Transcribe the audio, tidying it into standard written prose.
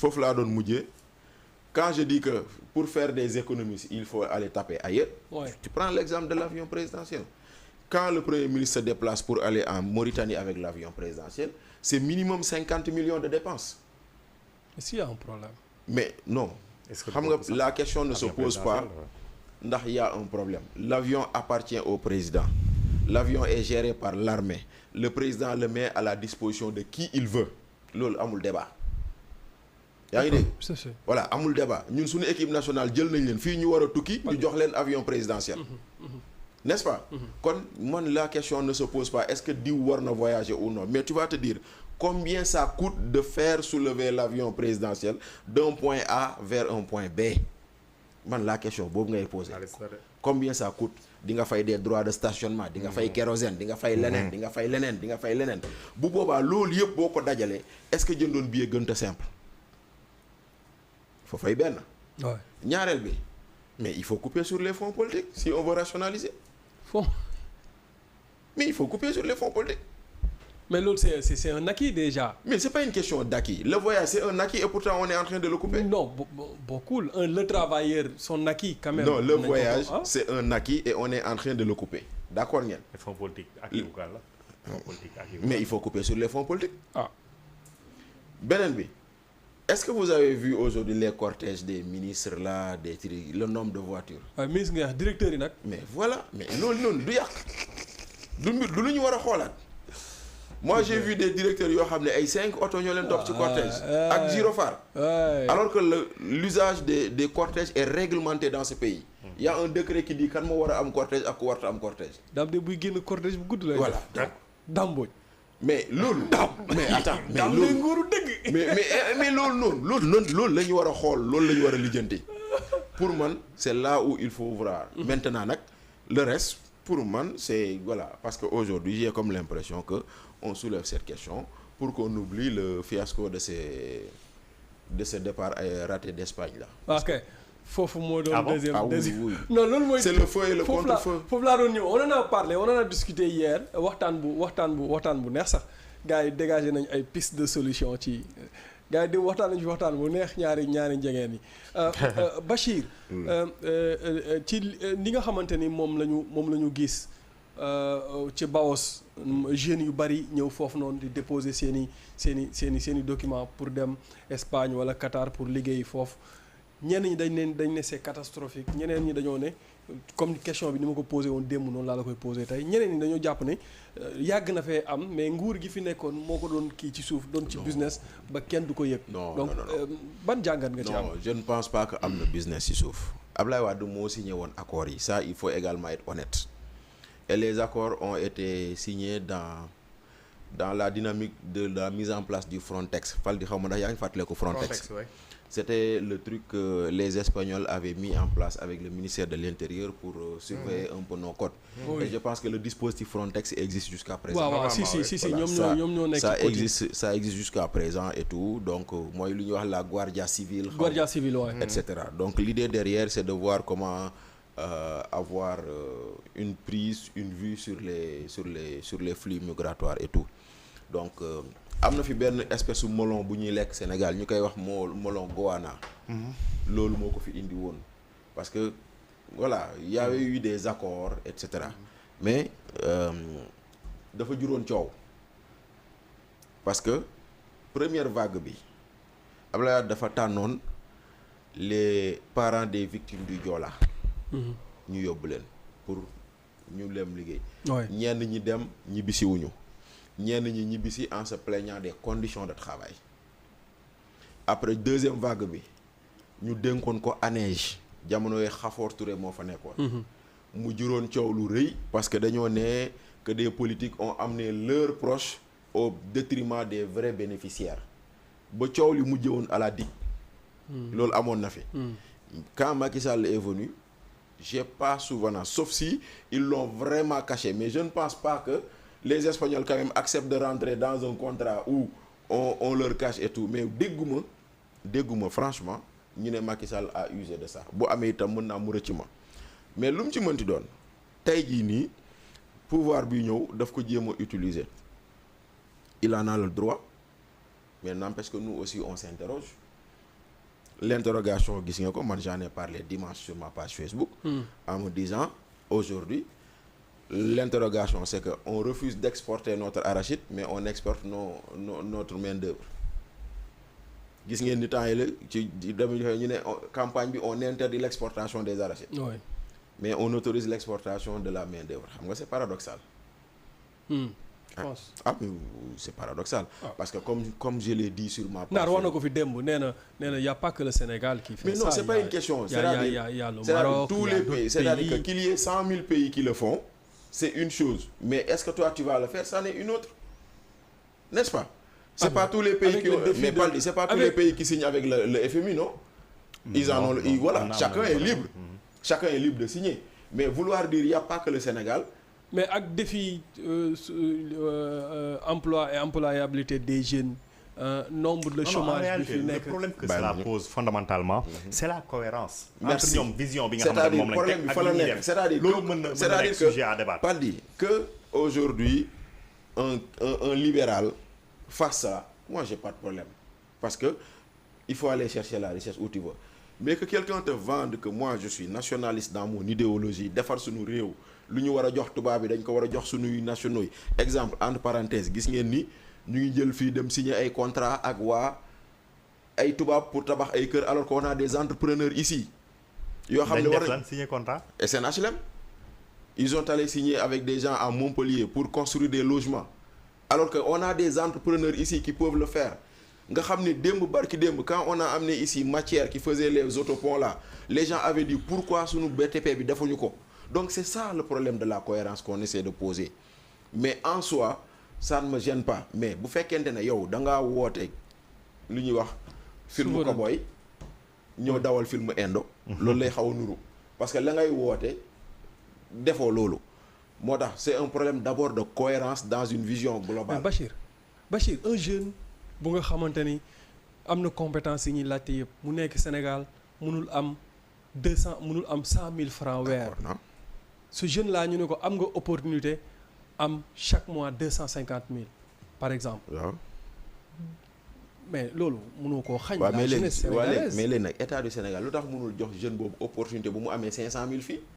foofu laa doon mujjee quand je dis que pour faire des économies il faut aller taper ailleurs. Tu prends l'exemple de l'avion présidentiel. Quand le Premier ministre se déplace pour aller en Mauritanie avec l'avion présidentiel, c'est minimum 50 millions de dépenses. Est-ce qu'il y a un problème? Mais non. Xam nga la question ne se pose pas ndax il y a un problème. L'avion appartient au président. L'avion est géré par l'armée. Le président le met à la disposition de qui il veut. Loolu amul débat. yaa ngi dégg. Voilà amul débat ñun suñu équipe nationale jël nañ leen fii ñu war a tukki ñu jox leen avion présidentiel. N'est-ce pas? Kon man la question ne se pose pas est-ce que diw war na voyager ou non mais tu vas te dire combien ça coûte de faire soulever l'avion présidentiel d'un point A vers un point B. Man la question boobu ngay poser. Combien ça coûte? Di nga fay des droits de stationnement, di nga fay kérosène, di nga fay leneen, di nga fay leneen, di nga fay leneen. Bu boobaa loolu yëpp boo ko dajalee est-ce que jëndoon billet gën a simple? Il faut fay benn. Ñaareel bi mais il faut couper sur les fonds politiques si on veut rationaliser. Mais il faut couper sur les fonds politiques. Mais l'autre, c'est un acquis déjà. Mais c'est pas une question d'acquis. Le voyage, c'est un acquis et pourtant on est en train de le couper. Non, beaucoup. Le travailleur, son acquis quand même. Non, le voyage, c'est un acquis et on est en train de le couper. D'accord, Niel? Les fonds politiques, acquis ou pas là? Mais il faut couper sur les fonds politiques. Ah. Benen bi, est-ce que vous avez vu aujourd'hui les cortèges des ministres là, le nombre de voitures? Ministre nga directeur yi nag. Mais voilà, mais loolu noonu du yàq. Du lu ñu war a xoolaat. Moi j'ai vu des directeurs yoo xam ne ay 5 oto ñoo leen topp ci cortège ak gyrophare. Alors que l'usage des cortèges est réglementé dans ce pays. Il y a un décret qui dit kan moo war a am cortège ak ku warta am cortège. daam de buy génn cortège bu gudd lay. Voilà. Damboj. Mais loolu. mais attends mais daam de nguuru dëgg. mais loolu la ñu war a xool loolu la ñu war a lijjanti. Pour man c'est là où il faut voir. Maintenant nag le reste pour man c'est voilà parce que aujourd'hui j'ai comme l'impression que on soulève cette question pour qu'on oublie le fiasco de ce départ raté d'Espagne là. Ok. Foofu moo doon deuxième. Oui. Non loolu mooy. C'est le feu et le contre-feu. Foofu laa doon ñëw on en a parlé on en a discuté hier waxtaan bu neex sax gars yi dégagé nañ ay pistes de solution ci gars yi di waxtaan nañu fi waxtaan bu neex ñaari njegeen yi. Bachir. ci li nga xamante ni moom la ñu gis ci Baos jeunes yu bari ñëw foofu noonu di déposer seen i documents pour dem Espagne wala Qatar pour liggéey foofu. ñenn ñi dañ ne c'est catastrophique ñeneen ñi dañoo ne comme question bi ni ma ko posé woon démb noonu laa la koy posé tey ñeneen ñi dañoo jàpp ne yàgg na fee am mais nguur gi fi nekkoon moo ko doon kii ci suuf doon ci business ba kenn du ko yëg. donc ban jàngat nga ci am. Non je ne pense pas que am na business ci suuf. Ablaye Wade moo signé woon accords yi ça il faut également être honnête et les accords ont été signés dans la dynamique de la mise en place du Frontex fal di xaw ma ndax yaa ngi fàttaliku Frontex. C'était le truc que les Espagnols avaient mis en place avec le ministère de l'Intérieur pour surveiller un peu nos côtes. Et je pense que le dispositif Frontex existe jusqu'à présent. waaw si ñoom ñoo nekk ça existe jusqu'à présent et tout donc mooy lu ñuy wax la Guardia Civile. Guardia Civile ouais. Etc. Donc l'idée derrière c'est de voir comment avoir une prise une vue sur les flux migratoires et tout donc. Am na fi benn espèce su melon bu ñuy lekk Sénégal ñu koy wax melon goana. Loolu moo ko fi indi woon parce que voilà il y avait eu des accords et cetera mais dafa juróon coow parce que première vague bi Abdoulaye Wade dafa tànnoon les parents des victimes du Joola. ñu yóbbu leen pour ñu lem liggéey. ñenn ñi dem ñibbisiwuñu. ñenn ñi ñibbisi en se plaignant des conditions de travail après deuxième vague bi ñu dénkoon ko ANEJ jamono yi Khafor Touré moo fa nekkoon. mu juróon coow lu rëy parce que dañoo ne que des politiques ont amené leurs proches au détriment des vrais bénéficiaires ba coow li mujjee woon à la digue. loolu amoon na fi. Quand Macky Sall est venu j'ai pas souvenance sauf si ils l'ont vraiment caché mais je ne pense pas que les Espagnols quand même acceptent de rentrer dans un contrat où on leur cache et tout mais dégguma franchement ñu ne Macky Sall a usé de ça bu amee itam mën naa mu rëcc ma mais lu mu ci mënti doon tey jii nii pouvoir bi ñëw daf ko jéem a utiliser il en a le droit mais n'empêche que nous aussi on s'interroge l'interrogation gis nga ko man j'en ai parlé dimanche sur ma page Facebook. En me disant aujourd'hui l'interrogation c'est que on refuse d'exporter notre arachide mais on exporte notre main-d'œuvre. Gis ngeen ni temps yi la ci dama ñu ne campagne bi on interdit l'exportation des arachides. Oui. Mais on autorise l'exportation de la main-d'œuvre. Xam nga c'est paradoxal. Je pense. Mais c'est paradoxal. Parce que comme je l'ai dit sur ma page. Naar wax na ko fi démb nee na y a pas que le Sénégal qui fait ça. Mais non, c'est pas une question. Il y a le Maroc, tous les pays. C'est-à-dire que qu'il y ait 100 000 pays qui le font, c'est une chose. Mais est-ce que toi tu vas le faire? Ça n'est une autre. N'est-ce pas? C'est pas tous les pays qui c'est pas tous les pays qui signent avec le FMI, non? Ils en ont voilà, chacun est libre. Chacun est libre de signer. Mais vouloir dire il y a pas que le Sénégal. Mais avec défi emploi et employabilité des jeunes, nombre de chômage. Le problème que cela pose fondamentalement, c'est la cohérence. Merci. Entre ñoom vision bi nga xamante ne moom lañ teg c'est-à-dire loolu mën na nekk sujet à débattre. Pas dit que aujourd'hui un libéral fasse ça, moi j'ai pas de problème parce que il faut aller chercher la richesse où tu veux. Mais que quelqu'un te vende que moi je suis nationaliste dans mon idéologie defar suñu réew lu ñu war a jox tubaab bi dañ ko war a jox suñuy nationaux yi exemple entre parenthèses gis ngeen ni ñu ngi jël fii dem signer ay contrat ak waa ay tubaab pour tabax ay kër alors qu'on a des entrepreneurs ici yoo xam ne war nañ signer contrat SNHLM ils ont allé signer avec des gens à Montpellier pour construire des logements alors que on a des entrepreneurs ici qui peuvent le faire. Nga xam ne démb barki démb quand on a amené ici matière qui faisait les autoponts là les gens avaient dit pourquoi sunu BTP bi defuñu ko. Donc c'est ça le problème de la cohérence qu'on essaie de poser mais en soi ça ne me gêne pas mais bu fekkente ne yow da ngaa woote lu ñuy wax film cowboy ñëw dawal film indo loolu lay xaw a nuru parce que la ngay woote defoo loolu moo tax c'est un problème d'abord de cohérence dans une vision globale. Bachir un jeune bu nga xamante ni am na compétence yi ñuy laajte yëpp mu nekk Sénégal mënul am 100 000 francs weer. Ce jeune là ñu ne ko am nga opportunité am chaque mois 250 000 par exemple. waaw. mais loolu mënoo koo xañ. la jeunesse sénégalaise mais léegi nag état du Sénégal lu tax mënul jox jeune boobu opportunité bu mu amee 500 000 fii.